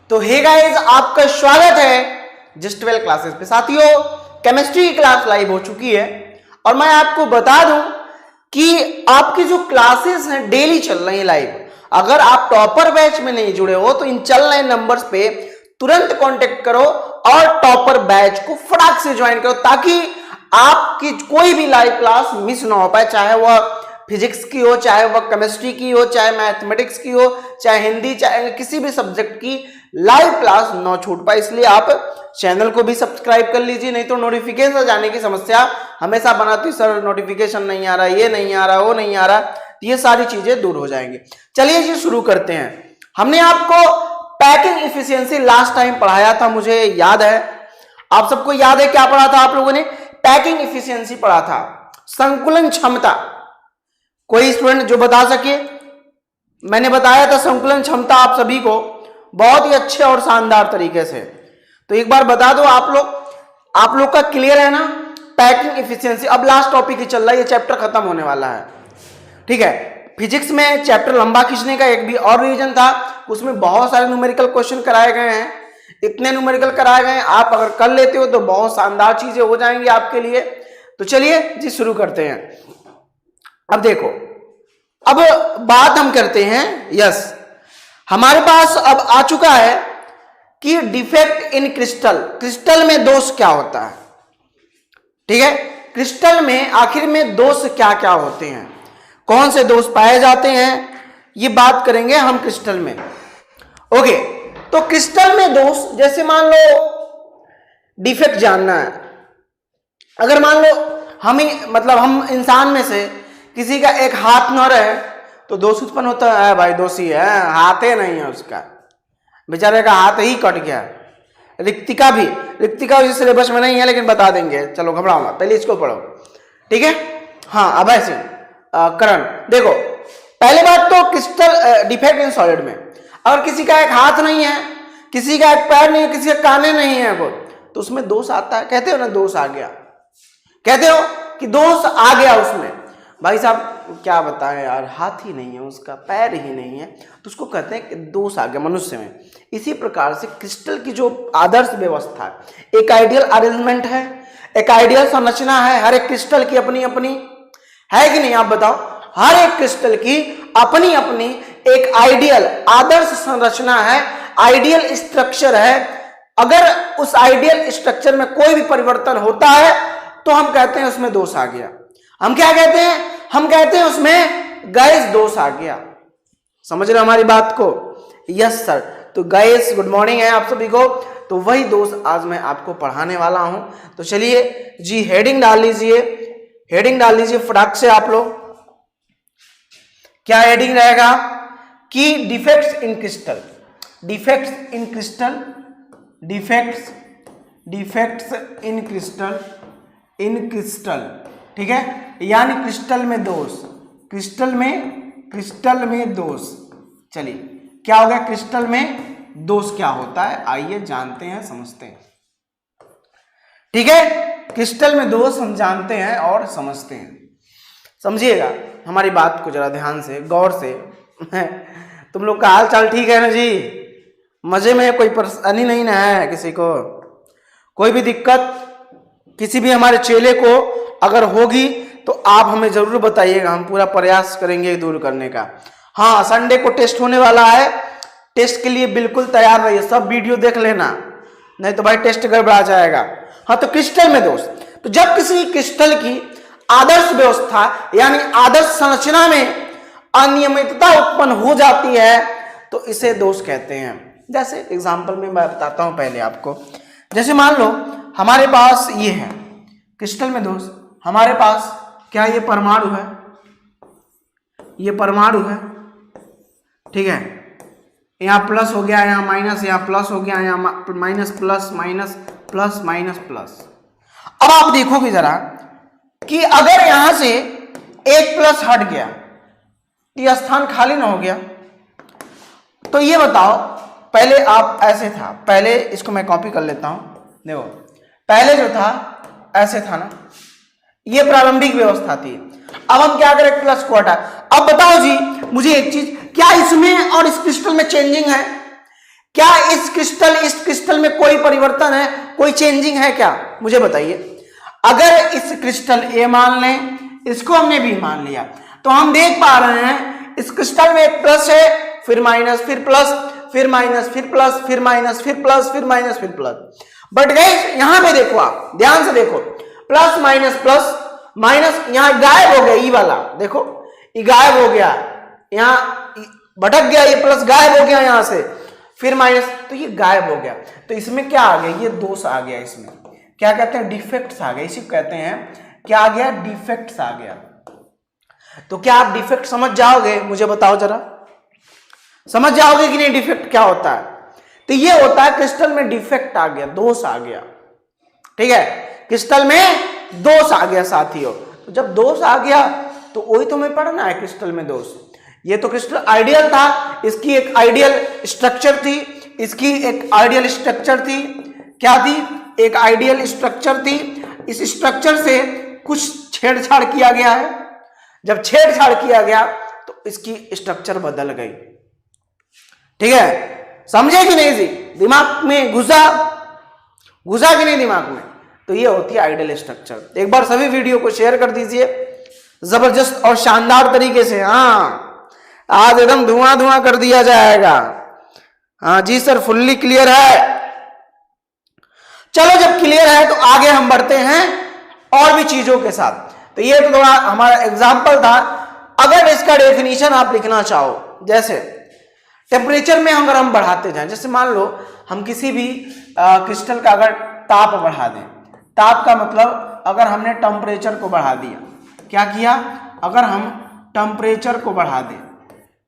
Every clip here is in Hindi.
तो हे गाइस, आपका स्वागत है जस्ट 12 क्लासेस पे। साथियों, केमिस्ट्री की क्लास लाइव हो चुकी है और मैं आपको बता दूं कि आपकी जो क्लासेस हैं डेली चल रही हैं लाइव। अगर आप टॉपर बैच में नहीं जुड़े हो तो इन चल रहे नंबर्स पे तुरंत कांटेक्ट करो और टॉपर बैच को फटाक से ज्वाइन करो ताकि आपकी कोई भी लाइव क्लास मिस ना हो पाए, चाहे वह फिजिक्स की हो, चाहे वह केमिस्ट्री की हो, चाहे मैथमेटिक्स की हो, चाहे हिंदी, चाहे किसी भी सब्जेक्ट की लाइव क्लास ना छूट पाए। इसलिए आप चैनल को भी सब्सक्राइब कर लीजिए, नहीं तो नोटिफिकेशन जाने की समस्या हमेशा बनाती, सर नोटिफिकेशन नहीं आ रहा, ये नहीं आ रहा, वो नहीं आ रहा, ये सारी चीजें दूर हो जाएंगी। चलिए जी शुरू करते हैं। हमने आपको पैकिंग इफिशियंसी लास्ट टाइम पढ़ाया था, मुझे याद है। आप सबको याद है क्या पढ़ा था आप लोगों ने? पैकिंग इफिशियंसी पढ़ा था, संकुलन क्षमता। कोई स्टूडेंट जो बता सके? मैंने बताया था संकुलन क्षमता आप सभी को बहुत ही अच्छे और शानदार तरीके से। तो एक बार बता दो आप लोग का क्लियर है ना पैकिंग इफिशियंसी? अब लास्ट टॉपिक ही चल रहा है, ये चैप्टर खत्म होने वाला है, ठीक है। फिजिक्स में चैप्टर लंबा खींचने का एक भी और रीजन था, उसमें बहुत सारे न्यूमेरिकल क्वेश्चन कराए गए हैं। इतने न्यूमेरिकल कराए गए हैं, आप अगर कर लेते हो तो बहुत शानदार चीजें हो जाएंगी आपके लिए। तो चलिए जी शुरू करते हैं। अब देखो, अब बात हम करते हैं, यस हमारे पास अब आ चुका है कि डिफेक्ट इन क्रिस्टल। क्रिस्टल में दोष क्या होता है, ठीक है। क्रिस्टल में आखिर में दोष क्या क्या होते हैं, कौन से दोष पाए जाते हैं, ये बात करेंगे हम क्रिस्टल में। ओके, तो क्रिस्टल में दोष, जैसे मान लो डिफेक्ट जानना है। अगर मान लो हम इंसान में से किसी का एक हाथ न रहे तो दोष उत्पन्न होता है, भाई दोषी है, हाथ ही नहीं है उसका, बेचारे का हाथ ही कट गया। रिक्तिका उस सिलेबस में नहीं है लेकिन बता देंगे, चलो घबराओ मत, पहले इसको पढ़ो, ठीक है। हाँ, अब ऐसे करण देखो, पहले बात तो क्रिस्टल डिफेक्ट इन सॉलिड में अगर किसी का एक हाथ नहीं है, किसी का एक पैर नहीं है, किसी का काने नहीं है वो, तो उसमें दोष आता है। कहते हो ना दोष आ गया, कहते हो कि दोष आ गया उसमें। भाई साहब क्या बताएं यार, हाथ ही नहीं है उसका, पैर ही नहीं है, तो उसको कहते हैं कि दोष आ गया मनुष्य में। इसी प्रकार से क्रिस्टल की जो आदर्श व्यवस्था है, एक आइडियल अरेंजमेंट है, एक आइडियल संरचना है, हर एक क्रिस्टल की अपनी अपनी है कि नहीं, आप बताओ। हर एक क्रिस्टल की अपनी अपनी एक आइडियल आदर्श संरचना है, आइडियल स्ट्रक्चर है। अगर उस आइडियल स्ट्रक्चर में कोई भी परिवर्तन होता है तो हम कहते हैं उसमें दोष आ गया। हम क्या कहते हैं? हम कहते हैं उसमें गैस दोष आ गया। समझ रहे हो हमारी बात को? Yes sir. तो गैस, गुड मॉर्निंग है आप सभी को। तो वही दोष आज मैं आपको पढ़ाने वाला हूं। तो चलिए जी हेडिंग डाल लीजिए फटाक से आप लोग। क्या हेडिंग रहेगा? कि defects in crystal, defects in crystal, defects in crystal, ठीक है। यानी क्रिस्टल में दोष, क्रिस्टल में दोष। चलिए क्या हो गया, क्रिस्टल में दोष क्या होता है, आइए जानते हैं, समझते हैं, ठीक है। क्रिस्टल में दोष हम जानते हैं और समझते हैं। समझिएगा हमारी बात को जरा ध्यान से, गौर से। तुम लोग का हाल चाल ठीक है ना जी? मजे में, कोई परेशानी नहीं ना है किसी को? कोई भी दिक्कत किसी भी हमारे चेले को अगर होगी तो आप हमें जरूर बताइएगा, हम पूरा प्रयास करेंगे दूर करने का। हाँ, संडे को टेस्ट होने वाला है, टेस्ट के लिए बिल्कुल तैयार रहिए, सब वीडियो देख लेना, नहीं तो भाई टेस्ट गड़बड़ा जाएगा। हाँ, तो क्रिस्टल में दोष, तो जब किसी क्रिस्टल की आदर्श व्यवस्था यानी आदर्श संरचना में अनियमितता उत्पन्न हो जाती है तो इसे दोष कहते हैं। जैसे एग्जाम्पल में मैं बताता हूं पहले आपको। जैसे मान लो हमारे पास ये है क्रिस्टल में दोष, हमारे पास क्या ये परमाणु है, ये परमाणु है, ठीक है। यहाँ प्लस हो गया, यहाँ माइनस, यहाँ प्लस हो गया, यहाँ minus plus minus plus minus plus. अब आप देखोगे जरा कि अगर यहां से एक प्लस हट गया, ये स्थान खाली ना हो गया, तो ये बताओ, पहले आप ऐसे था, पहले इसको मैं कॉपी कर लेता हूं, देखो पहले जो था ऐसे था ना, ये प्रारंभिक व्यवस्था थी। अब हम क्या करें, प्लस को हटा। अब बताओ जी मुझे एक चीज, क्या इसमें और इस क्रिस्टल में चेंजिंग है? क्या इस क्रिस्टल में कोई परिवर्तन है, कोई चेंजिंग है क्या, मुझे बताइए। अगर इस क्रिस्टल ए मान लें, इसको हमने बी मान लिया, तो हम देख पा रहे हैं इस क्रिस्टल में एक प्लस है, फिर माइनस, फिर प्लस, फिर माइनस, फिर प्लस, फिर माइनस, फिर प्लस, फिर माइनस, फिर प्लस। बट गाइस यहां पे देखो, आप ध्यान से देखो, प्लस माइनस प्लस माइनस, यहां गायब हो गया, ई वाला देखो, ये गायब हो गया, यहां भटक गया, ये प्लस गायब हो गया यहां से, फिर माइनस, तो ये गायब हो गया। तो इसमें क्या आ गया, ये दोष आ गया, इसमें क्या कहते हैं, डिफेक्ट्स आ गए, इसी को कहते हैं क्या आ गया, डिफेक्ट्स आ गया। तो क्या आप डिफेक्ट समझ जाओगे, मुझे बताओ जरा, समझ जाओगे कि नहीं डिफेक्ट क्या होता है। तो ये होता है क्रिस्टल में डिफेक्ट आ गया, दोष आ गया, ठीक है, क्रिस्टल में दोष आ गया साथियों। तो जब दोष आ गया तो वही तो हमें पढ़ना है, क्रिस्टल में दोष। ये तो क्रिस्टल आइडियल था, इसकी एक आइडियल स्ट्रक्चर थी, इसकी एक आइडियल स्ट्रक्चर थी, क्या थी, एक आइडियल स्ट्रक्चर थी। इस स्ट्रक्चर से कुछ छेड़छाड़ किया गया है, जब छेड़छाड़ किया गया तो इसकी स्ट्रक्चर बदल गई, ठीक है, समझे कि नहीं जी, दिमाग में घुसा कि नहीं दिमाग में। तो ये होती है आइडियल स्ट्रक्चर। एक बार सभी वीडियो को शेयर कर दीजिए जबरदस्त और शानदार तरीके से। हाँ, आज एकदम धुआं धुआं कर दिया जाएगा। हाँ जी सर, फुल्ली क्लियर है। चलो जब क्लियर है तो आगे हम बढ़ते हैं और भी चीजों के साथ। तो ये तो थोड़ा हमारा एग्जाम्पल था। अगर इसका डेफिनेशन आप लिखना चाहो, जैसे टेम्परेचर में अगर हम बढ़ाते जाएं, जैसे मान लो हम किसी भी क्रिस्टल का अगर ताप बढ़ा दें, ताप का मतलब अगर हमने टेम्परेचर को बढ़ा दिया, क्या किया, अगर हम टेम्परेचर को बढ़ा दें,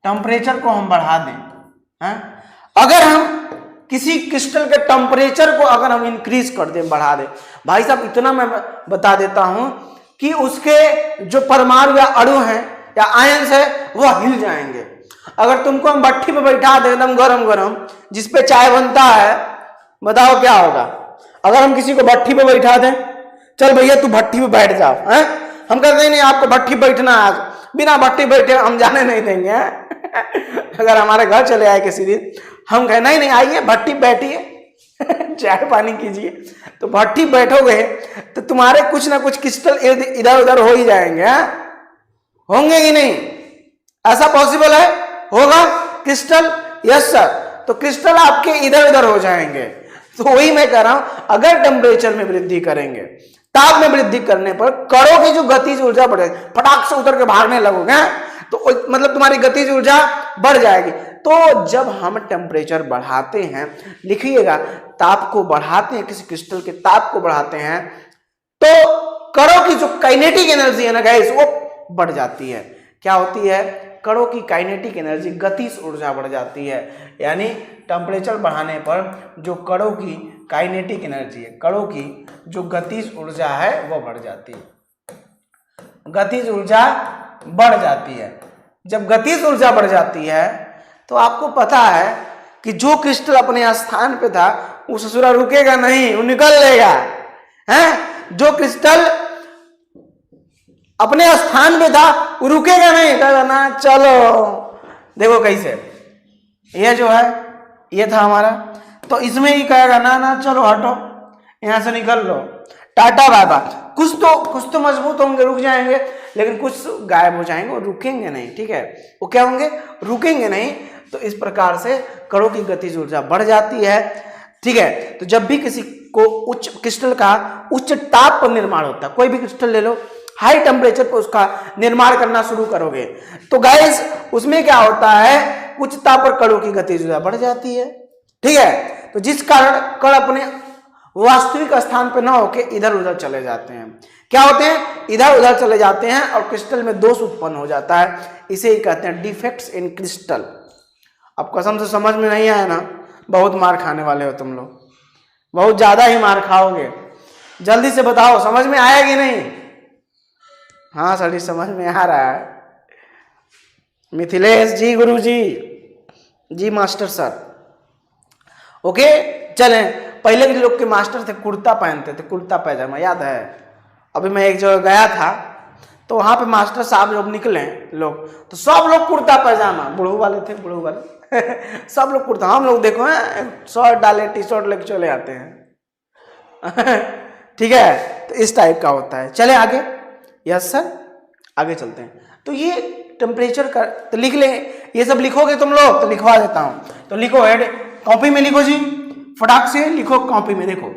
टेम्परेचर को हम बढ़ा दें, हैं? अगर हम किसी क्रिस्टल के टेम्परेचर को अगर हम इंक्रीज कर दें, बढ़ा दें, भाई साहब इतना मैं बता देता हूं कि उसके जो परमाणु या अणु हैं या आयंस है वो हिल जाएंगे। अगर तुमको हम भट्टी पे बैठा दें एकदम गरम गरम, जिसपे चाय बनता है, बताओ क्या होगा। अगर हम किसी को भट्टी पे बैठा दें, चल भैया तू भट्टी पे बैठ जाओ, हैं? हम कहते नहीं आपको भट्टी बैठना आज, बिना भट्टी बैठे हम जाने नहीं देंगे, हैं? अगर हमारे घर चले आए किसी दिन, हम कहें नहीं आइए भट्टी बैठिए चाय पानी कीजिए, तो भट्टी बैठोगे तो तुम्हारे कुछ ना कुछ क्रिस्टल इधर उधर हो ही जाएंगे, हैं? होंगे कि नहीं, ऐसा पॉसिबल है, होगा क्रिस्टल, यस सर। तो क्रिस्टल आपके इधर उधर हो जाएंगे। तो वही मैं कह रहा हूं, अगर टेम्परेचर में वृद्धि करेंगे, ताप में वृद्धि करने पर कणों की जो गतिज ऊर्जा बढ़ेगी, फटाक से उतर के भागने लगोगे, तो मतलब तुम्हारी गतिज ऊर्जा बढ़ जाएगी। तो जब हम टेम्परेचर बढ़ाते हैं, लिखिएगा, ताप को बढ़ाते हैं, किसी क्रिस्टल के ताप को बढ़ाते हैं, तो कणों की जो काइनेटिक एनर्जी है ना गाइस, वो बढ़ जाती है। क्या होती है, कणों की काइनेटिक एनर्जी, गतिज ऊर्जा बढ़ जाती है। यानी टेम्परेचर बढ़ाने पर जो कणों की काइनेटिक एनर्जी है, कणों की जो गतिज ऊर्जा है वो बढ़ जाती है, गतिज ऊर्जा बढ़ जाती है। जब गतिज ऊर्जा बढ़ जाती है तो आपको पता है कि जो क्रिस्टल अपने स्थान पे था वो ससुरा रुकेगा नहीं, वो निकल लेगा, हैं? जो क्रिस्टल अपने स्थान पे था वो रुकेगा नहीं, कहेगा ना चलो, देखो कैसे, ये जो है ये था हमारा, तो इसमें ही कहेगा ना चलो हटो, यहां से निकल लो, टाटा बाय बाय। कुछ तो मजबूत होंगे, रुक जाएंगे, लेकिन कुछ गायब हो जाएंगे, वो रुकेंगे नहीं, ठीक है, वो क्या होंगे, रुकेंगे नहीं। तो इस प्रकार से कणों की गतिज ऊर्जा बढ़ जाती है, ठीक है। तो जब भी किसी को उच्च क्रिस्टल का उच्च ताप पर निर्माण होता है, कोई भी क्रिस्टल ले लो, हाई टेम्परेचर पर उसका निर्माण करना शुरू करोगे, तो गाइस उसमें क्या होता है, उच्च ताप पर कणों की गतिज ऊर्जा बढ़ जाती है, ठीक है। तो जिस कारण कण अपने वास्तविक स्थान पर ना होके इधर उधर चले जाते हैं, क्या होते हैं, इधर उधर चले जाते हैं और क्रिस्टल में दोष उत्पन्न हो जाता है। इसे ही कहते हैं डिफेक्ट्स इन क्रिस्टल। अब कसम से समझ में नहीं आया ना, बहुत मार खाने वाले हो तुम लोग, बहुत ज्यादा ही मार खाओगे। जल्दी से बताओ समझ में आया कि नहीं। हाँ सर समझ में आ रहा है। मिथिलेश जी, गुरु जी मास्टर सर, ओके। चलें, पहले के लोग के मास्टर थे कुर्ता पहनते थे, कुर्ता पैजामा, याद है। अभी मैं एक जगह गया था तो वहां पे मास्टर साहब जब निकले लोग, तो सब लोग कुर्ता पैजामा, बुढ़ऊ वाले थे, बुढ़ऊ वाले सब लोग कुर्ता, हम लोग देखो शर्ट डाले टी शर्ट लेके चले आते हैं। ठीक है, तो इस टाइप का होता है। चले आगे। यस सर, आगे चलते हैं। तो ये टेम्परेचर का तो लिख ले, ये सब लिखोगे तुम लोग तो लिखवा देता हूं। तो लिखो, हेड कॉपी में लिखो जी, फटाक से लिखो कॉपी में। देखो,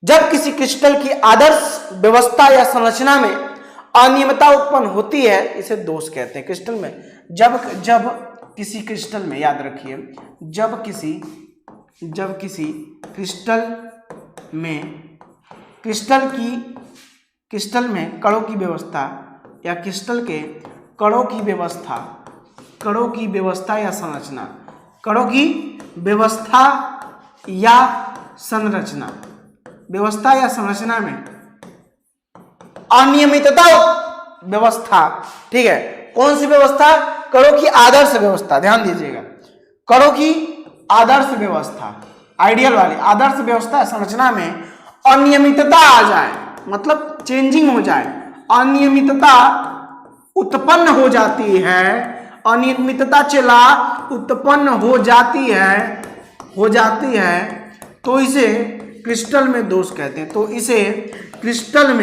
जब किसी क्रिस्टल की आदर्श व्यवस्था या संरचना में अनियमितता उत्पन्न होती है, इसे दोष कहते हैं। क्रिस्टल में जब किसी क्रिस्टल में, याद रखिए, जब किसी क्रिस्टल में कणों की व्यवस्था या क्रिस्टल के कणों की व्यवस्था या संरचना, कणों की व्यवस्था या संरचना में अनियमितता व्यवस्था, ठीक है, कौन सी व्यवस्था? कणों की आदर्श व्यवस्था, ध्यान दीजिएगा, कणों की आदर्श व्यवस्था, आइडियल वाली आदर्श व्यवस्था संरचना में अनियमितता आ जाए, मतलब चेंजिंग हो जाए, अनियमितता उत्पन्न हो जाती है, अनियमितता चला उत्पन्न हो जाती है, तो इसे क्रिस्टल में दोष कहते हैं। तो इसे क्रिस्टल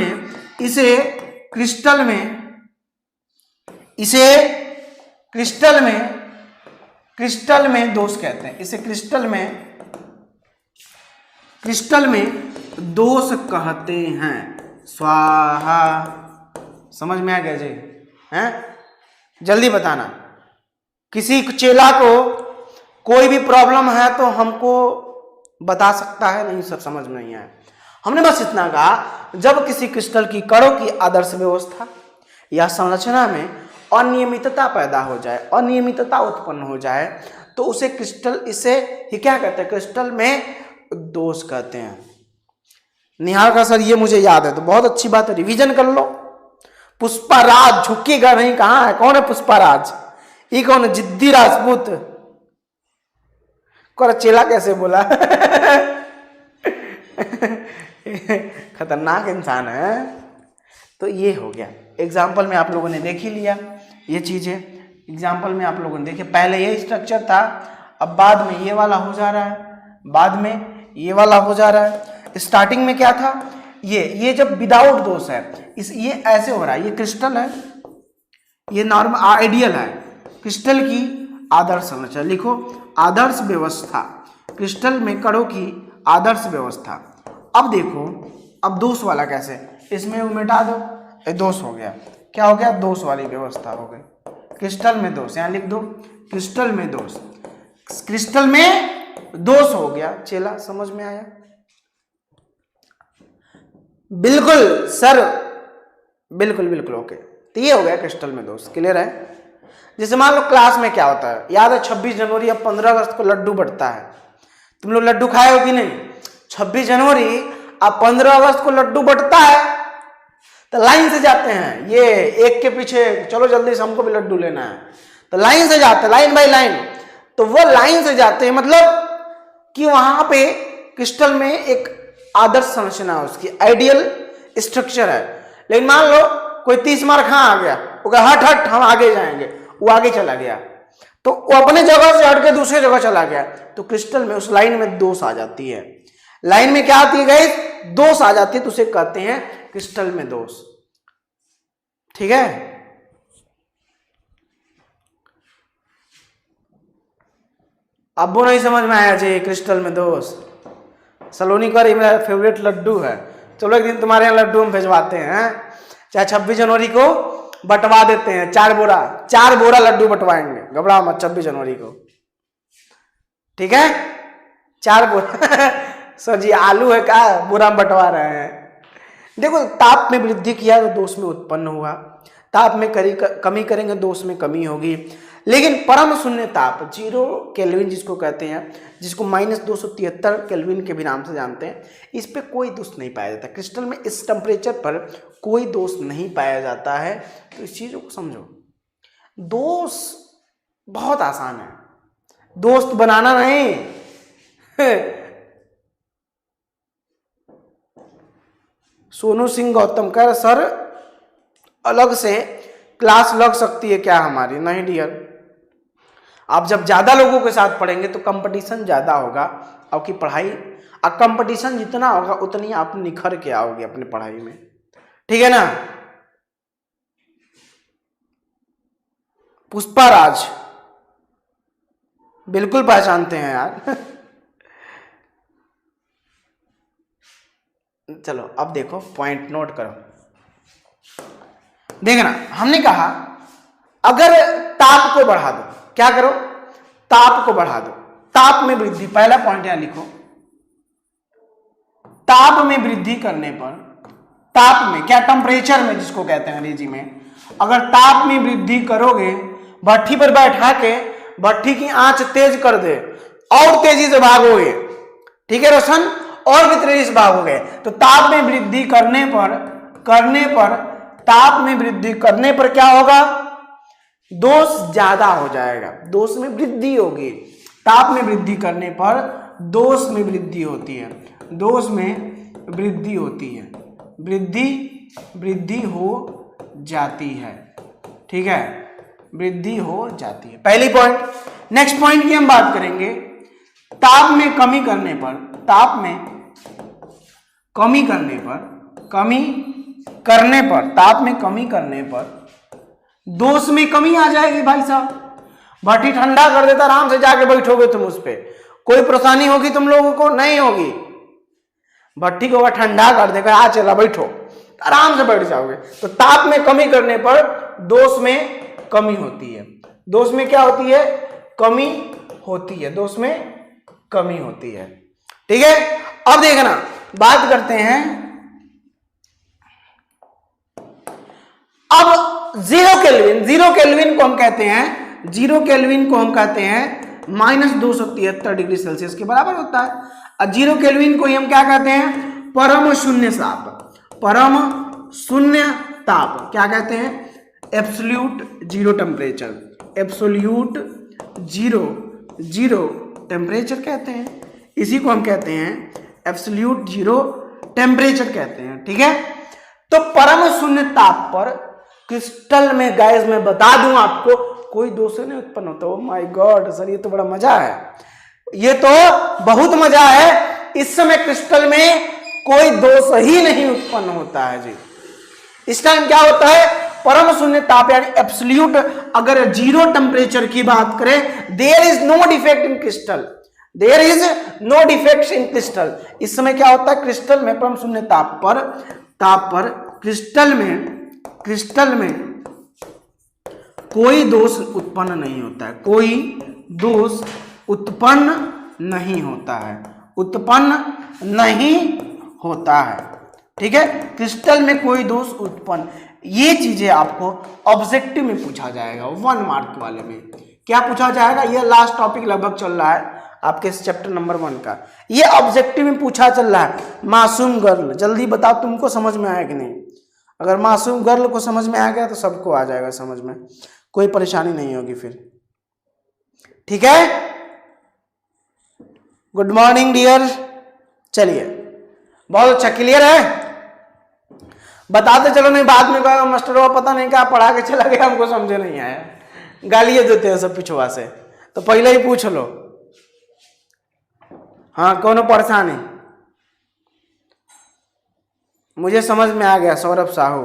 में दोष कहते हैं। इसे क्रिस्टल में दोष कहते हैं। स्वाहा, समझ में आ गया जी? हैं, जल्दी बताना। किसी चेला को कोई भी प्रॉब्लम है तो हमको बता सकता है, नहीं सब समझ में नहीं आया। हमने बस इतना कहा, जब किसी क्रिस्टल की कणों की आदर्श व्यवस्था या संरचना में अनियमितता पैदा हो जाए, अनियमितता उत्पन्न हो जाए, तो उसे इसे ही क्या कहते हैं? क्रिस्टल में दोष कहते हैं। निहार का सर ये मुझे याद है, तो बहुत अच्छी बात है, रिवीजन कर लो। पुष्पाराज झुकेगा नहीं, कहां है? कौन है पुष्पाराज? ये कौन है? जिद्दी राजपूत। चेला कैसे बोला? खतरनाक इंसान है। तो ये हो गया, एग्जाम्पल में आप लोगों ने देख ही लिया ये चीजें। एग्जाम्पल में आप लोगों ने देखे, पहले ये स्ट्रक्चर था, अब बाद में ये वाला हो जा रहा है, बाद में ये वाला हो जा रहा है। स्टार्टिंग में क्या था? ये जब विदाउट दोष है, ये ऐसे हो रहा है, ये क्रिस्टल है, ये नॉर्मल आइडियल है, क्रिस्टल की आदर्श संरचना। लिखो, आदर्श व्यवस्था, क्रिस्टल में कणों की आदर्श व्यवस्था। अब देखो, अब दोष वाला कैसे? इसमें वो मिटा दो, ये दोष हो गया। क्या हो गया? दोष वाली व्यवस्था हो गई। क्रिस्टल में दोष, यहां लिख दो, क्रिस्टल में दोष, क्रिस्टल में दोष हो गया। चेला समझ में आया? बिल्कुल सर, बिल्कुल ओके। तो ये हो गया क्रिस्टल में दोष। क्लियर है? जैसे मान लो क्लास में क्या होता है, याद है 26 जनवरी या 15 अगस्त को लड्डू बंटता है। तुम लोग लड्डू खाए हो कि नहीं? 26 जनवरी अब 15 अगस्त को लड्डू बंटता है, तो लाइन से जाते हैं, ये एक के पीछे, चलो जल्दी से हमको भी लड्डू लेना है, तो लाइन से जाते हैं, लाइन बाय लाइन। तो वो लाइन से जाते हैं, मतलब कि वहां पे क्रिस्टल में एक आदर्श संरचना है, उसकी आइडियल स्ट्रक्चर है। लेकिन मान लो कोई 30 मार्क आ गया, वो कहा हट हम आगे जाएंगे, वो आगे चला गया, तो वो अपने जगह से हट के दूसरे जगह चला गया, तो क्रिस्टल में उस लाइन में दोष आ जाती है। लाइन में क्या आती है गाइस? दोष आ जाती है, तो उसे कहते हैं क्रिस्टल में दोष। ठीक है? अब वो नहीं समझ में आया जी क्रिस्टल में दोष। सलोनी का मेरा फेवरेट लड्डू है, चलो एक दिन तुम्हारे यहाँ लड्डू हम भिजवाते हैं, चाहे 26 जनवरी को बंटवा देते हैं, 4 बोरा लड्डू बंटवाएंगे, घबराओ मत 26 जनवरी को। ठीक है? 4 बोरा। सर जी आलू है क्या, बोरा में बंटवा रहे हैं? देखो, ताप में वृद्धि किया तो दोष में उत्पन्न हुआ, ताप में कमी करेंगे दोष में कमी होगी। लेकिन परम शून्य ताप 0 केल्विन जिसको कहते हैं, जिसको -273 केल्विन के भी नाम से जानते हैं, इस पे कोई दोष नहीं पाया जाता। क्रिस्टल में इस टेम्परेचर पर कोई दोष नहीं पाया जाता है। तो इस चीज़ों को समझो, दोष बहुत आसान है, दोस्त बनाना नहीं। सोनू सिंह गौतम कह रहे सर अलग से क्लास लग सकती है क्या हमारी? नहीं डियर, आप जब ज्यादा लोगों के साथ पढ़ेंगे तो कंपटीशन ज्यादा होगा आपकी पढ़ाई, और कंपटीशन जितना होगा उतनी आप निखर के आओगे अपनी पढ़ाई में, ठीक है ना। पुष्पा राज बिल्कुल पहचानते हैं यार चलो अब देखो, पॉइंट नोट करो, देखना हमने कहा अगर ताप को बढ़ा दो, क्या करो, ताप को बढ़ा दो, ताप में वृद्धि, पहला पॉइंट यहां लिखो, ताप में वृद्धि करने पर, ताप में क्या, टेम्परेचर में जिसको कहते हैं अंग्रेजी में, अगर ताप में वृद्धि करोगे, भट्ठी पर बैठा के भट्ठी की आंच तेज कर दे और तेजी से भागोगे, ठीक है रोशन, और भी तेजी से भागोगे, तो ताप में वृद्धि करने पर ताप में वृद्धि करने पर क्या होगा, दोष ज्यादा हो जाएगा, दोष में वृद्धि होगी। ताप में वृद्धि करने पर दोष में वृद्धि होती है, दोष में वृद्धि होती है, वृद्धि हो जाती है, ठीक है, वृद्धि हो जाती है, पहली पॉइंट। नेक्स्ट पॉइंट की हम बात करेंगे, ताप में कमी करने पर, ताप में कमी करने पर, ताप में कमी करने पर दोष में कमी आ जाएगी भाई साहब। भट्टी ठंडा कर देता, आराम से जाके बैठोगे तुम उस पे, कोई परेशानी होगी तुम लोगों को, नहीं होगी। भट्टी को अगर ठंडा कर देगा, आ चला बैठो, आराम से बैठ जाओगे। तो ताप में कमी करने पर दोष में कमी होती है, दोष में क्या होती है, कमी होती है, दोष में कमी होती है, ठीक है। अब देखना, बात करते हैं अब जीरो केल्विन को हम कहते हैं, जीरो केल्विन को हम कहते हैं -273 डिग्री सेल्सियस के बराबर होता है। और जीरो केल्विन को ही हम क्या कहते हैं, परम शून्य ताप, परम शून्य ताप क्या कहते हैं, absolute zero temperature, absolute zero temperature कहते हैं, इसी को हम कहते हैं एब्सोल्यूट जीरो टेम्परेचर कहते हैं, ठीक है। तो परम शून्य ताप पर क्रिस्टल में, गाइस मैं बता दूं आपको, कोई दोष नहीं उत्पन्न होता। ओ माय गॉड सर, ये तो बड़ा मजा है, ये तो बहुत मजा है। इस समय क्रिस्टल में कोई दोष ही नहीं उत्पन्न होता है जी। इस टाइम क्या होता है, परम शून्य ताप यानी एब्सोल्यूट, अगर जीरो टेम्परेचर की बात करें, there is no defect in crystal, there is no defect in crystal. इस समय क्या होता है, क्रिस्टल में परम शून्य ताप पर क्रिस्टल में कोई दोष उत्पन्न नहीं होता है, कोई दोष उत्पन्न नहीं होता है, उत्पन्न नहीं होता है, ठीक है। क्रिस्टल में कोई दोष उत्पन्न, ये चीजें आपको ऑब्जेक्टिव में पूछा जाएगा, 1 मार्क वाले में क्या पूछा जाएगा, ये लास्ट टॉपिक लगभग चल रहा है आपके चैप्टर नंबर 1 का, ये ऑब्जेक्टिव में पूछा चल रहा है। मासूम गर्ल, जल्दी बताओ तुमको समझ में आया कि नहीं। अगर मासूम गर्ल को समझ में आ गया तो सबको आ जाएगा समझ में, कोई परेशानी नहीं होगी फिर, ठीक है। गुड मॉर्निंग डियर, चलिए बहुत अच्छा, क्लियर है, बताते चलो, नहीं बाद में कहा मास्टर वो पता नहीं क्या पढ़ा के चला गया, हमको समझे नहीं आया, गालियां देते हैं सब पिछुआ से, तो पहले ही पूछ लो। हाँ कौन परेशानी, मुझे समझ में आ गया। सौरभ साहू,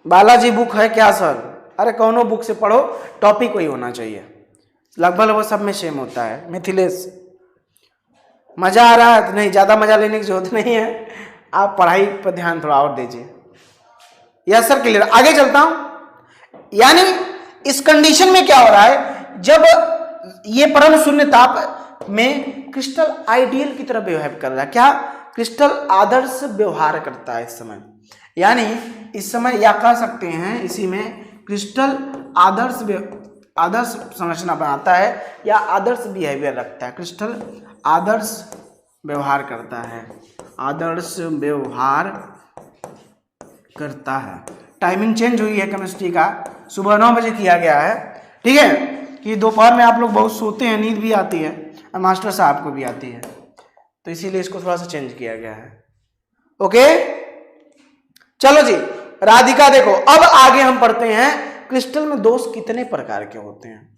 बालाजी बुक है क्या सर, अरे कौनो बुक से पढ़ो, टॉपिक वही होना चाहिए, लगभग वो सब में सेम होता है। मिथिलेश, मजा आ रहा है, नहीं ज्यादा मजा लेने की जरूरत नहीं है, आप पढ़ाई पर ध्यान थोड़ा और दीजिए। यस सर क्लियर, आगे चलता हूं। यानी इस कंडीशन में क्या हो रहा है, जब ये परम शून्य ताप में क्रिस्टल आइडियल की तरह बिहेव कर रहा है, क्या, क्रिस्टल आदर्श व्यवहार करता है इस समय, यानी इस समय या कह सकते हैं इसी में क्रिस्टल आदर्श संरचना बनाता है या आदर्श बिहेवियर रखता है। क्रिस्टल आदर्श व्यवहार करता है, आदर्श व्यवहार करता है। टाइमिंग चेंज हुई है केमिस्ट्री का, सुबह 9 बजे किया गया है, ठीक है, कि दोपहर में आप लोग बहुत सोते हैं, नींद भी आती है और मास्टर साहब को भी आती है, तो इसीलिए इसको थोड़ा सा चेंज किया गया है। ओके चलो जी, राधिका देखो, अब आगे हम पढ़ते हैं क्रिस्टल में दोष कितने प्रकार के होते हैं?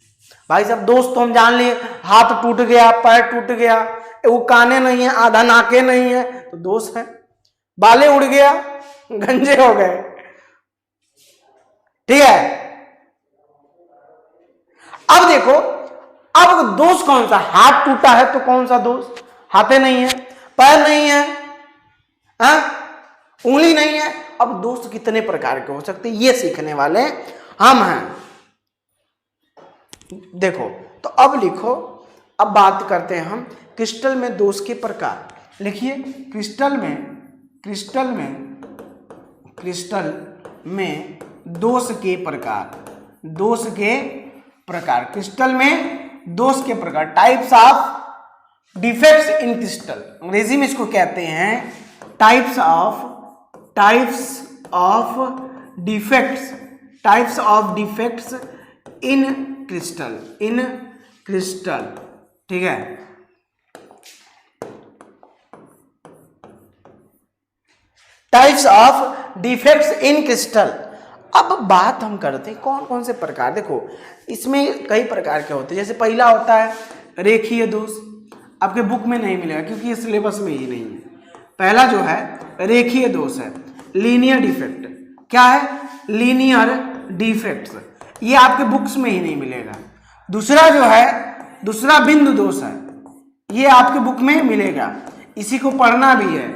भाई साहब दोष तो हम जान लिए, हाथ टूट गया, पैर टूट गया, वो काने नहीं है, आधा नाके नहीं है तो दोष है। बाले उड़ गया, गंजे हो गए, ठीक है। अब देखो, अब दोष कौन सा? हाथ टूटा है तो कौन सा दोष? हाथे नहीं है, पैर नहीं है, उंगली नहीं है। अब दोष कितने प्रकार के हो सकते हैं ये सीखने वाले हम हैं। देखो तो अब लिखो, अब बात करते हैं हम क्रिस्टल में दोष के प्रकार। लिखिए क्रिस्टल में दोष के प्रकार, दोष के प्रकार, क्रिस्टल में दोष के प्रकार, types of defects in crystal, अंग्रेजी में इसको कहते हैं types of defects in crystal, ठीक है। Types of defects in crystal. अब बात हम करते हैं कौन कौन से प्रकार। देखो इसमें कई प्रकार के होते हैं। जैसे पहला होता है रेखीय दोष, आपके बुक में नहीं मिलेगा क्योंकि ये सिलेबस में ही नहीं है। पहला जो है रेखीय दोष है, लीनियर डिफेक्ट। क्या है? लीनियर डिफेक्ट्स, ये आपके बुक्स में ही नहीं मिलेगा। दूसरा जो है, दूसरा बिंदु दोष है, ये आपके बुक में मिलेगा, इसी को पढ़ना भी है,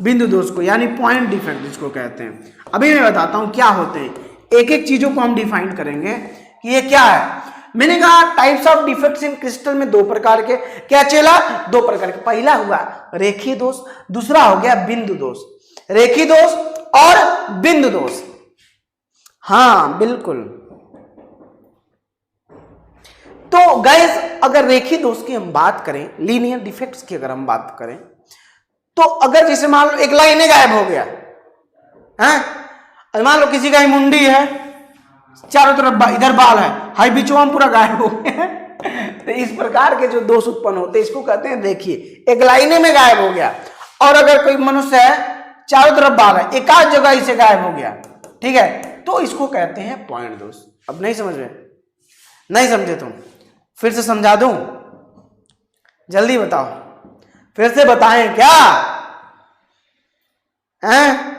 बिंदु दोष को, यानी पॉइंट डिफेक्ट जिसको कहते हैं। अभी मैं बताता हूं क्या होते हैं, एक एक चीजों को हम डिफाइन करेंगे कि ये क्या है। मैंने कहा types of defects in crystal में दो प्रकार के, क्या चला? दो प्रकार के। पहला हुआ रेखीय दोष, दूसरा हो गया बिंदु दोष। रेखीय दोष और बिंदु दोष, हाँ बिल्कुल। तो गाइस अगर रेखीय दोष की हम बात करें, लीनियर डिफेक्ट्स की अगर हम बात करें, तो अगर जैसे मान लो एक लाइन गायब हो गया है, मान लो किसी का मुंडी है, चारों तरफ इधर बाल है, हाई बीचों में पूरा गायब हो गया तो इस प्रकार के जो दोष उत्पन्न होते हैं इसको कहते हैं देखिए, एक लाइने में गायब हो गया। और अगर कोई मनुष्य है, चारों तरफ बाल है, एक आध जगह इसे गायब हो गया, ठीक है, तो इसको कहते हैं पॉइंट दोष। अब नहीं समझ में? नहीं समझे तुम? फिर से समझा दूं? जल्दी बताओ, फिर से बताएं क्या हैं?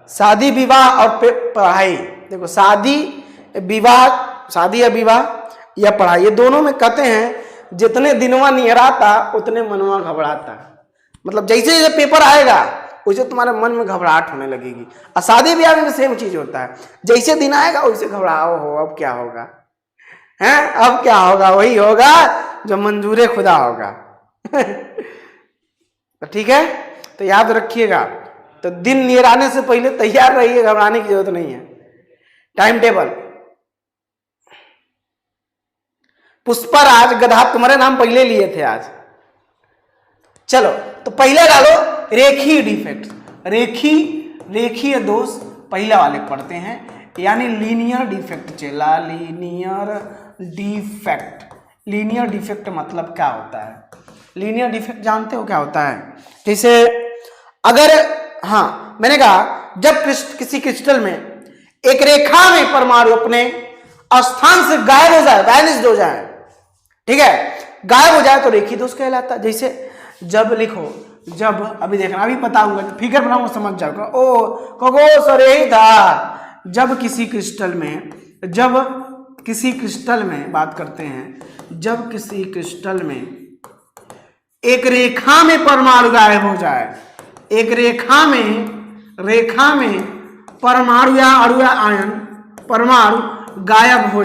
शादी विवाह और पढ़ाई। देखो शादी या विवाह या पढ़ाई, ये दोनों में कहते हैं जितने दिनवा निहराता उतने मनवा घबराता। मतलब जैसे जैसे पेपर आएगा वैसे तुम्हारे मन में घबराहट होने लगेगी। और शादी ब्याह में सेम चीज होता है, जैसे दिन आएगा वैसे घबराओ हो, अब क्या होगा हैं, अब क्या होगा? वही होगा जो मंजूरे खुदा होगा तो ठीक है, तो याद रखिएगा। तो दिन निहराने से पहले तैयार रहिए, घबराने की जरूरत नहीं है। टाइम टेबल, पुष्पराज गधा तुम्हारे नाम पहले लिए थे आज। चलो तो पहले डालो रेखीय डिफेक्ट, रेखीय दोष पहला वाले पढ़ते हैं, यानी लीनियर डिफेक्ट चला। लीनियर डिफेक्ट मतलब क्या होता है? लीनियर डिफेक्ट जानते हो क्या होता है? जैसे अगर, हाँ मैंने कहा जब किसी क्रिस्टल में एक रेखा में परमाणु अपने स्थान से गायब हो जाए, वैनिश हो जाए, ठीक है, गायब हो जाए तो रेखीय दोष कहलाता है। जैसे जब लिखो, जब, अभी देखना, अभी बताऊंगा, फिगर बनाऊंगा समझ जाओगे। ओ कहो सर यही था, जब किसी क्रिस्टल में बात करते हैं, जब किसी क्रिस्टल में एक रेखा में परमाणु गायब हो जाए, एक रेखा में परमाणु या अणु या आयन परमाणु गायब हो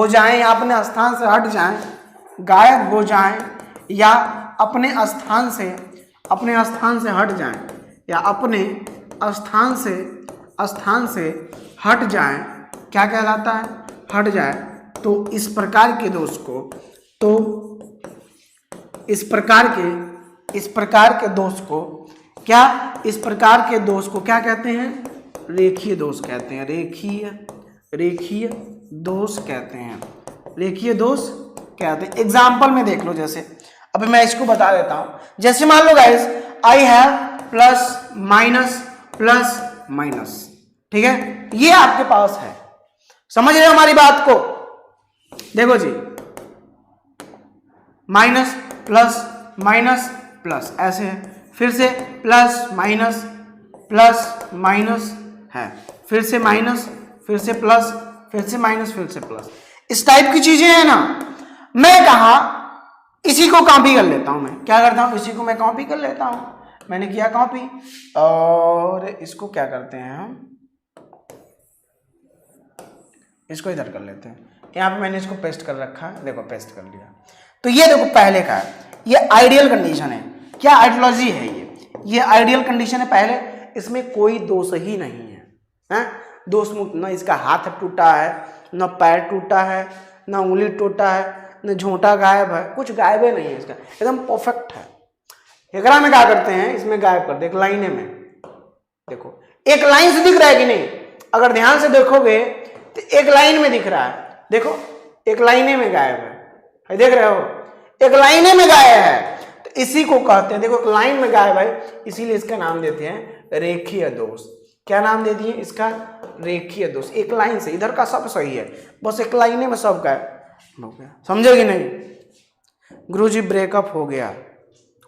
जाए या अपने स्थान से हट जाए, गायब हो जाए या अपने स्थान से हट जाए, या अपने स्थान से हट जाए, क्या कहलाता है? हट जाए। तो इस प्रकार के दोष को, इस प्रकार के दोष को क्या कहते हैं? रेखीय दोष कहते हैं। रेखीय दोष कहते हैं। एग्जाम्पल में देख लो, जैसे अभी मैं इसको बता देता हूं। जैसे मान लो guys, I have plus minus. ठीक है, ये आपके पास है। समझ रहे हो हमारी बात को? देखो जी, माइनस प्लस ऐसे है, फिर से प्लस माइनस है, फिर से माइनस, फिर से प्लस, फिर से माइनस, फिर से प्लस, इस टाइप की चीजें हैं ना। मैं कहा इसी को कॉपी कर लेता हूं। मैं क्या करता हूं, इसी को मैं कॉपी कर लेता हूं। मैंने किया कॉपी, और इसको क्या करते हैं हम, इसको इधर कर लेते हैं। यहां पे मैंने इसको पेस्ट कर रखा है, देखो पेस्ट कर लिया। तो ये देखो पहले का है, ये आइडियल कंडीशन है। क्या आइडियोलॉजी है ये आइडियल कंडीशन है। पहले इसमें कोई दोष ही नहीं है, दोष मुक्त, ना इसका हाथ टूटा है, ना पैर टूटा है, ना उंगली टूटा है, ना झोंटा गायब है, कुछ गायब नहीं है इसका, एकदम परफेक्ट है। एकरा में क्या करते हैं, इसमें गायब कर दे, एक लाइने में देखो, एक लाइन से दिख रहा है कि नहीं? अगर ध्यान से देखोगे तो एक लाइन में दिख रहा है, देखो एक लाइने में गायब है, देख रहे हो, एक लाइने में गायब है। तो इसी को कहते हैं, देखो एक लाइन में गायब है, इसीलिए इसका नाम देते हैं रेखीय दोष। क्या नाम दे दिए इसका? रेखीय दोष। एक लाइन से, इधर का सब सही है, बस एक लाइने में सब गायब हो गया। समझे कि नहीं? गुरुजी ब्रेकअप हो गया,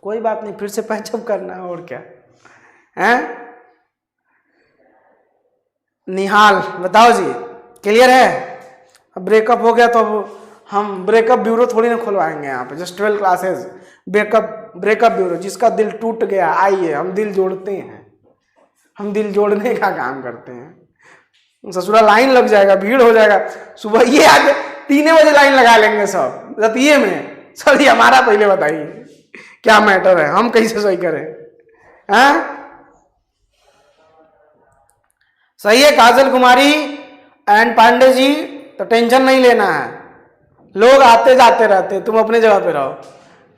कोई बात नहीं, फिर से पैचअप करना है, और क्या है। निहाल बताओ जी, क्लियर है? अब ब्रेकअप हो गया तो अब हम ब्रेकअप ब्यूरो थोड़ी ना खुलवाएंगे यहाँ पे, जस्ट 12 क्लासेस ब्रेकअप ब्यूरो। जिसका दिल टूट गया आइए, हम दिल जोड़ते हैं, हम दिल जोड़ने का काम करते हैं। ससुरा लाइन लग जाएगा, भीड़ हो जाएगा, सुबह ये आके 3 बजे लाइन लगा लेंगे सब रतिये में। सर ये हमारा पहले बताइए क्या मैटर है, हम कैसे सही करें? हैं? सही है काजल कुमारी एंड पांडे जी, तो टेंशन नहीं लेना है, लोग आते जाते रहते, तुम अपने जगह पे रहो।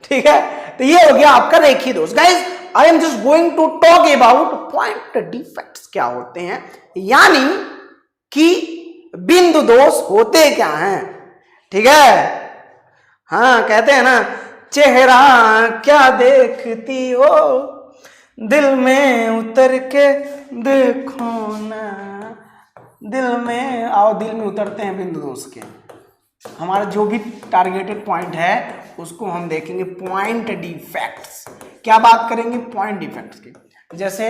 ठीक है, तो ये हो गया आपका रेखीय दोष। Guys I am just going to talk about point defects क्या होते हैं, यानी कि बिंदु दोष होते क्या हैं। ठीक है, हाँ कहते हैं ना, चेहरा क्या देखती हो, दिल में उतर के देखो ना, दिल में आओ, दिल में उतरते हैं बिंदु दोष के। हमारा जो भी टारगेटेड पॉइंट है उसको हम देखेंगे पॉइंट डिफेक्ट्स। क्या बात करेंगे? पॉइंट डिफेक्ट्स की। जैसे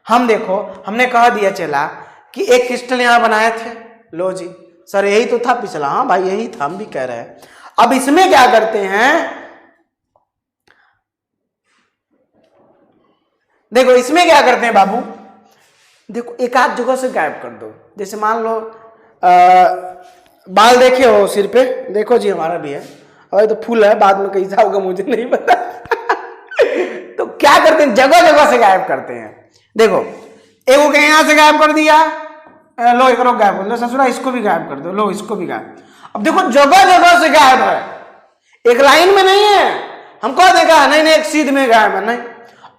हम देखो, हमने कह दिया चला कि एक क्रिस्टल यहां बनाए थे, लो जी सर यही तो था पिछला, हाँ भाई यही था, हम भी कह रहे हैं। अब इसमें क्या करते हैं, देखो इसमें क्या करते हैं बाबू, देखो एक आध जगह से गायब कर दो। जैसे मान लो बाल देखे हो सिर पे, देखो जी हमारा भी है, और तो फूल है, बाद में कैसा होगा मुझे नहीं पता। तो क्या करते हैं, जगह जगह से गायब करते हैं। देखो एक को यहां से गायब कर दिया, लो एक लोग गायब कर लो, ससुरा इसको भी गायब कर दो, लो इसको भी गायब। अब देखो जगह जगह से गायब है, एक लाइन में नहीं है। हमको देखा नहीं नहीं एक सीध में गायब है, नहीं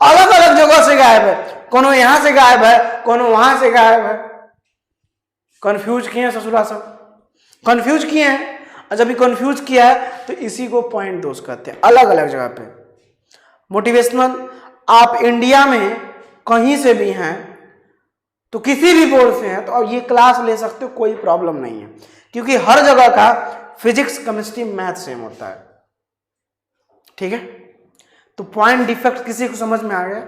अलग अलग जगह से गायब है, कोनो यहां से गायब है, कोनो वहां से गायब है। कंफ्यूज किए हैं ससुरा सब, कंफ्यूज किए हैं। और जब भी कंफ्यूज किया है तो इसी को पॉइंट दोष कहते हैं, अलग अलग जगह पे। मोटिवेशनल, आप इंडिया में कहीं से भी हैं तो किसी भी बोर्ड से हैं तो आप ये क्लास ले सकते हो, कोई प्रॉब्लम नहीं है, क्योंकि हर जगह का फिजिक्स केमिस्ट्री मैथ सेम होता है। ठीक है, तो पॉइंट डिफेक्ट किसी को समझ में आ गया?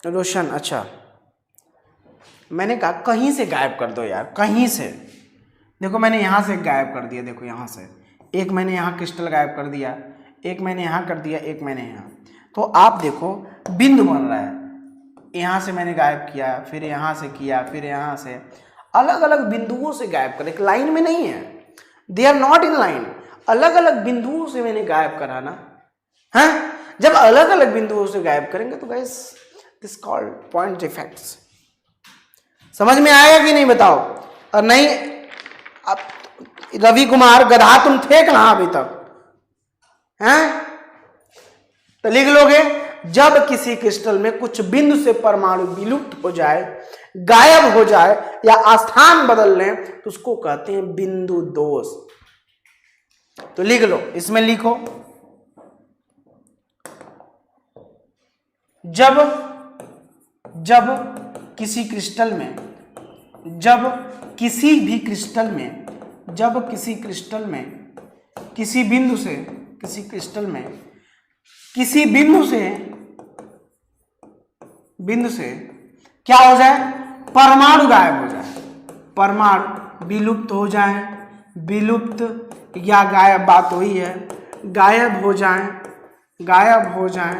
रोशन, अच्छा मैंने कहा कहीं से गायब कर दो यार, कहीं से। देखो मैंने यहां से गायब कर दिया, देखो यहां से एक मैंने यहां क्रिस्टल गायब कर दिया, एक मैंने यहां कर दिया, एक मैंने यहां। तो आप देखो बिंदु बन रहा है, यहां से मैंने गायब किया, फिर यहां से किया, फिर यहां से, अलग अलग बिंदुओं से गायब कर, एक लाइन में नहीं है, they are not in line, अलग अलग बिंदुओं से मैंने गायब करा ना। हाँ, जब अलग अलग बिंदुओं से गायब करेंगे तो guys this called point defects. समझ में आएगा कि नहीं बताओ? और नहीं, अब रवि कुमार गधा तुम थे कहां अभी तक? हैं? तो लिख लोगे, जब किसी क्रिस्टल में कुछ बिंदु से परमाणु विलुप्त हो जाए, गायब हो जाए या स्थान बदल लें तो उसको कहते हैं बिंदु दोष। तो लिख लो, इसमें लिखो जब किसी क्रिस्टल में किसी बिंदु से क्या हो जाए, परमाणु गायब हो जाए, परमाणु विलुप्त हो जाए, विलुप्त या गायब, बात वही है, गायब हो जाए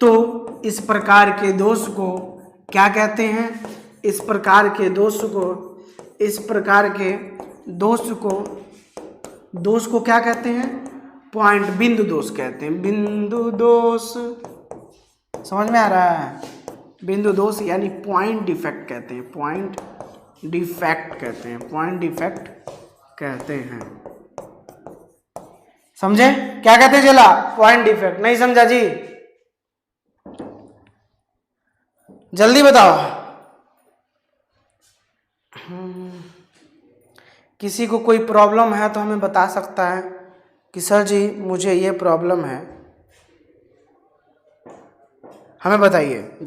तो इस प्रकार के दोष को क्या कहते हैं, इस प्रकार के दोष को क्या कहते हैं, पॉइंट बिंदु दोष कहते हैं। बिंदु दोष समझ में आ रहा है, बिंदु दोष यानी पॉइंट डिफेक्ट कहते हैं, पॉइंट डिफेक्ट कहते हैं। समझे क्या कहते हैं चला, पॉइंट डिफेक्ट। नहीं समझा जी, जल्दी बताओ। किसी को कोई प्रॉब्लम है तो हमें बता सकता है कि सर जी मुझे ये प्रॉब्लम है, हमें बताइए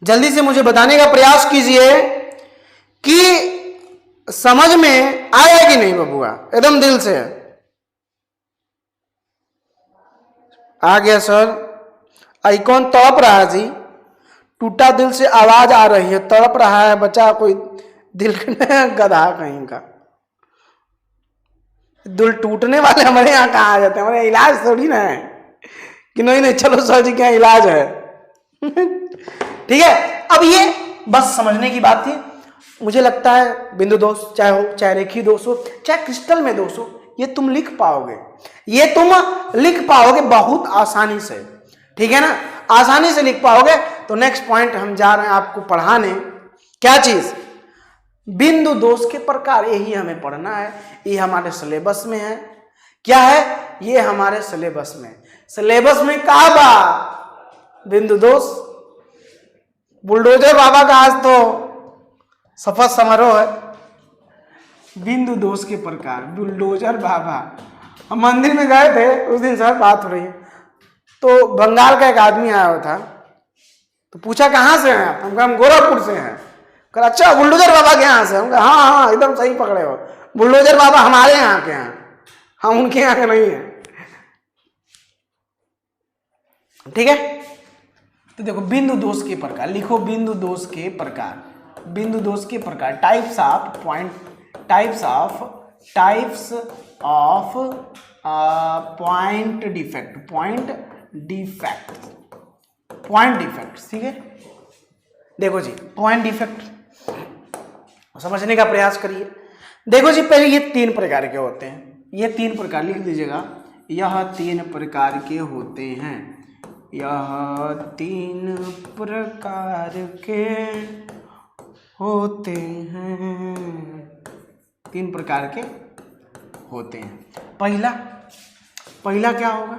जल्दी से मुझे बताने का प्रयास कीजिए कि समझ में आया कि नहीं बबुआ, एकदम दिल से। आ गया सर, आइकॉन तड़प रहा है जी, टूटा दिल से आवाज आ रही है, तड़प रहा है बच्चा, कोई दिल गधा कहीं का। दिल टूटने वाले हमारे यहाँ कहाँ आ जाते हैं, हमारे इलाज थोड़ी ना है कि नहीं चलो सर जी क्या इलाज है। ठीक है, अब ये बस समझने की बात थी। मुझे लगता है बिंदु दोष चाहे हो, चाहे रेखीय दोष हो, चाहे क्रिस्टल में दोष हो, ये तुम लिख पाओगे बहुत आसानी से। ठीक है ना, आसानी से लिख पाओगे। तो नेक्स्ट पॉइंट हम जा रहे हैं आपको पढ़ाने, क्या चीज, बिंदु दोष के प्रकार। यही हमें पढ़ना है, ये हमारे सिलेबस में है। क्या है ये हमारे सिलेबस में कहा बा बिंदु दोष। बुलडोजर बाबा का आज तो शपथ समारोह है। बिंदु दोष के प्रकार, बुलडोजर बाबा, हम मंदिर में गए थे उस दिन, सर बात हो रही है, तो बंगाल का एक आदमी आया हुआ था, तो पूछा कहाँ से हैं आप, हम गोरखपुर से हैं। कहा अच्छा बुलडोजर बाबा के यहाँ से, हम कहा हाँ एकदम सही पकड़े हो, बुलडोजर बाबा हमारे यहाँ के हैं, हम उनके यहाँ के नहीं हैं। ठीक है, तो देखो बिंदु दोष के प्रकार लिखो, बिंदु दोष के प्रकार, टाइप्स ऑफ पॉइंट डिफेक्ट। ठीक है, देखो जी पॉइंट डिफेक्ट समझने का प्रयास करिए। देखो जी पहले ये 3 प्रकार के होते हैं, ये 3 प्रकार लिख दीजिएगा, यह 3 प्रकार के होते हैं, यह 3 प्रकार के होते हैं, 3 प्रकार के होते हैं। पहला क्या होगा,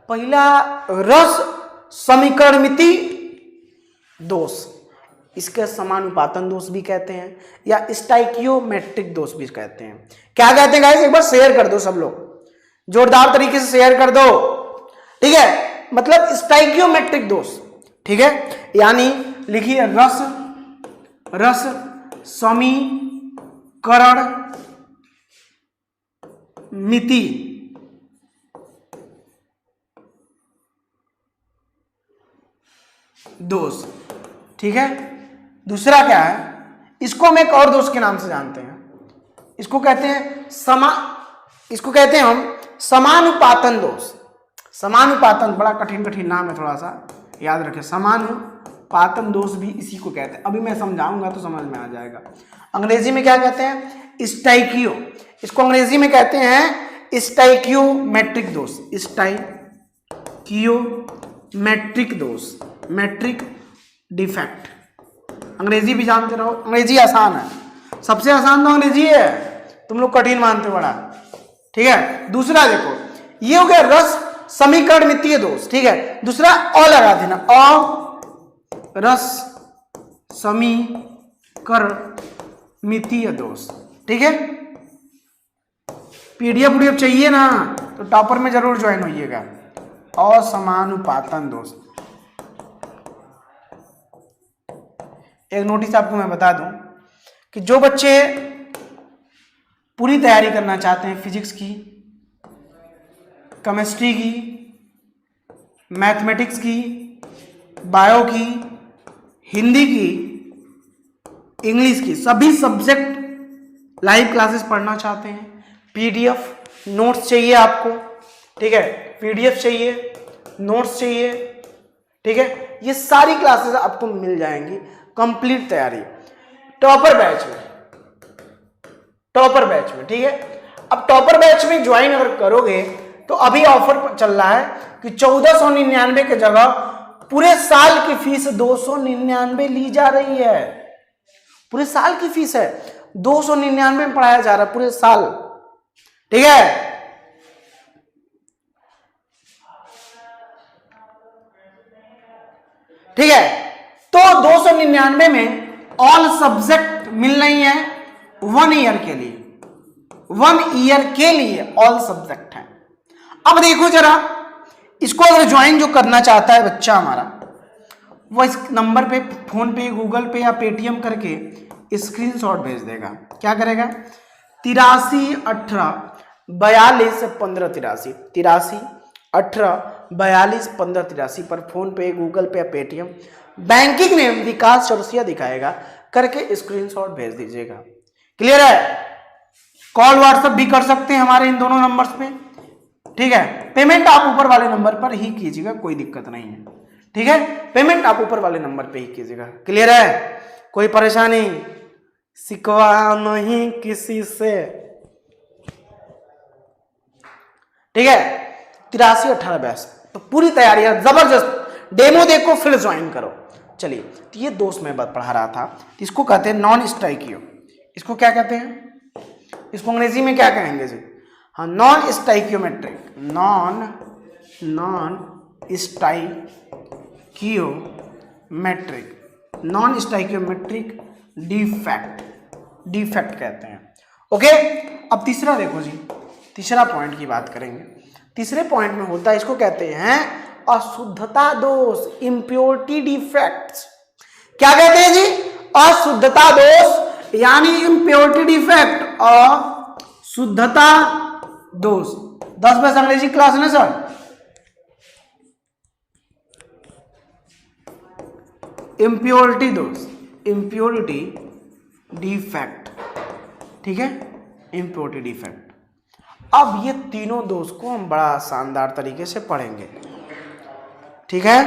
पहला रस समीकरणमिति दोष, इसके समानुपातन दोष भी कहते हैं, या स्टाइकियोमेट्रिक दोष भी कहते हैं। क्या कहते हैं गाइस, एक बार शेयर कर दो सब लोग, जोरदार तरीके से शेयर कर दो। ठीक है, मतलब स्टाइकियोमेट्रिक दोष। ठीक है, यानी लिखिए रस समीकरण मिति दोष। ठीक है, दूसरा क्या है, इसको हम एक और दोष के नाम से जानते हैं, इसको कहते हैं हम समानुपातन दोष। समानुपातन बड़ा कठिन नाम है, थोड़ा सा याद रखें। समानुपातन दोष भी इसी को कहते हैं, अभी मैं समझाऊंगा तो समझ में आ जाएगा। अंग्रेजी में क्या कहते हैं, स्टाइकियो, इसको अंग्रेजी में कहते हैं स्टाइकियोमेट्रिक दोष, स्टाइकियोमेट्रिक दोष, मैट्रिक डिफेक्ट। अंग्रेजी भी जानते रहो, अंग्रेजी आसान है, सबसे आसान तो अंग्रेजी है, तुम लोग कठिन मानते हो बड़ा। ठीक है, दूसरा देखो ये हो गया रस समीकरणमितीय दोष। ठीक है, दूसरा अ लगा देना, रस समीकरणमितीय दोष। ठीक है, PDF चाहिए ना तो टॉपर में जरूर ज्वाइन होइएगा। असमानुपातन दोष। एक नोटिस आपको मैं बता दूं कि जो बच्चे पूरी तैयारी करना चाहते हैं फिजिक्स की, केमिस्ट्री की, मैथमेटिक्स की, बायो की, हिंदी की, इंग्लिश की, सभी सब्जेक्ट लाइव क्लासेस पढ़ना चाहते हैं, PDF नोट्स चाहिए आपको, ठीक है, PDF चाहिए, नोट्स चाहिए, ठीक है, ये सारी क्लासेस आपको मिल जाएंगी कंप्लीट तैयारी टॉपर बैच में, ठीक है। अब टॉपर बैच में ज्वाइन अगर करोगे तो अभी ऑफर चल रहा है कि 1499 की जगह पूरे साल की फीस 299 ली जा रही है। पूरे साल की फीस है 299 में पढ़ाया जा रहा है पूरे साल, ठीक है। ठीक है, तो 299 में ऑल सब्जेक्ट मिल रही है 1 ईयर के लिए, 1 ईयर के लिए ऑल सब्जेक्ट है। अब देखो जरा, इसको अगर ज्वाइन जो करना चाहता है बच्चा हमारा, वो इस नंबर पे फोन पे, गूगल पे या पेटीएम करके स्क्रीनशॉट भेज देगा। क्या करेगा? 83 18 42 15 83 83 18 42 15 83 पर फोन पे, गूगल पे या पेटीएम, बैंकिंग नेम विकास चौरसिया दिखाएगा, करके स्क्रीनशॉट भेज दीजिएगा। क्लियर है? कॉल व्हाट्सएप भी कर सकते हैं हमारे इन दोनों नंबर्स पे, ठीक है। पेमेंट आप ऊपर वाले नंबर पर ही कीजिएगा, कोई दिक्कत नहीं है, ठीक है। पेमेंट आप ऊपर वाले नंबर पे ही कीजिएगा। क्लियर है? कोई परेशानी शिकवा नहीं किसी से, ठीक है। 83 18 42 तो पूरी तैयारी है, जबरदस्त। डेमो देखो फिर ज्वाइन करो। चलिए, तो ये दोस्त मैं बात पढ़ा रहा था, इसको कहते हैं नॉन स्टाइकियो। इसको क्या कहते हैं? इसको अंग्रेजी में क्या कहेंगे जी? हाँ, non stoichiometric, non stoichiometric defect कहते हैं। ओके, अब तीसरा देखो जी, तीसरा पॉइंट की बात करेंगे। तीसरे पॉइंट में होता है, इसको कहते हैं अशुद्धता दोष, इम्प्योरिटी डिफेक्ट्स। क्या कहते हैं जी? अशुद्धता दोष यानी इम्प्योरिटी डिफेक्ट, अशुद्धता दोष। 10 बजे अंग्रेजी क्लास है ना सर? इम्प्योरिटी दोष, इम्प्योरिटी डिफेक्ट, ठीक है, इम्प्योरिटी डिफेक्ट। अब ये तीनों दोष को हम बड़ा शानदार तरीके से पढ़ेंगे, ठीक है।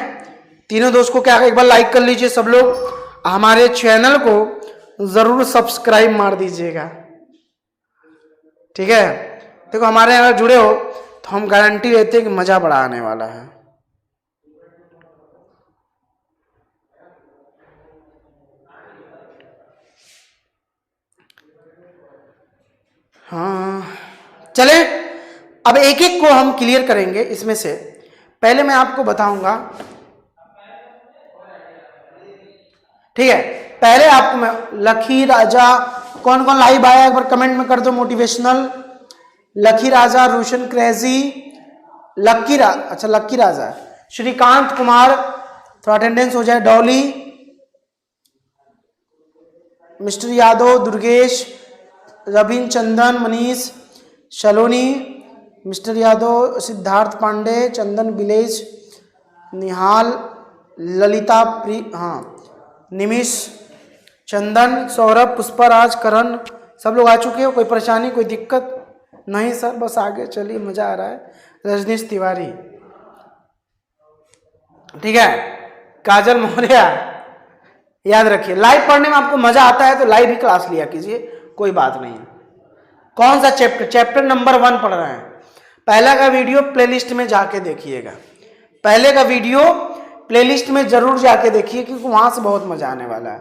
तीनों दोस्त को क्या, एक बार लाइक कर लीजिए सब लोग, हमारे चैनल को जरूर सब्सक्राइब मार दीजिएगा, ठीक है। देखो, हमारे अगर जुड़े हो तो हम गारंटी देते हैं कि मजा बड़ा आने वाला है। हाँ, चले अब एक एक को हम क्लियर करेंगे। इसमें से पहले मैं आपको बताऊंगा, ठीक है। पहले आपको मैं लकी राजा, कौन कौन लाइव आया एक बार कमेंट में कर दो। मोटिवेशनल लकी राजा, रोशन क्रेजी, लकी राजा, श्रीकांत कुमार, थोड़ा अटेंडेंस हो जाए। डॉली, मिस्टर यादव, दुर्गेश, रविंद्र चंदन, मनीष सलोनी, मिस्टर यादव, सिद्धार्थ पांडे, चंदन विलेज, निहाल, ललिता निमिष, चंदन, सौरभ, पुष्पराज, करण, सब लोग आ चुके हो। कोई परेशानी, कोई दिक्कत नहीं सर? बस आगे चलिए, मजा आ रहा है। रजनीश तिवारी, ठीक है। काजल मौर्य, याद रखिए लाइव पढ़ने में आपको मजा आता है तो लाइव ही क्लास लिया कीजिए, कोई बात नहीं है। कौन सा चैप्टर नंबर 1 पढ़ रहे हैं? पहला का वीडियो प्लेलिस्ट में जाके देखिएगा, पहले का वीडियो प्लेलिस्ट में जरूर जाके देखिए, क्योंकि वहां से बहुत मजा आने वाला है।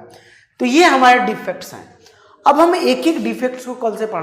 तो ये हमारे डिफेक्ट्स हैं। अब हम एक एक डिफेक्ट्स को कल से पढ़ना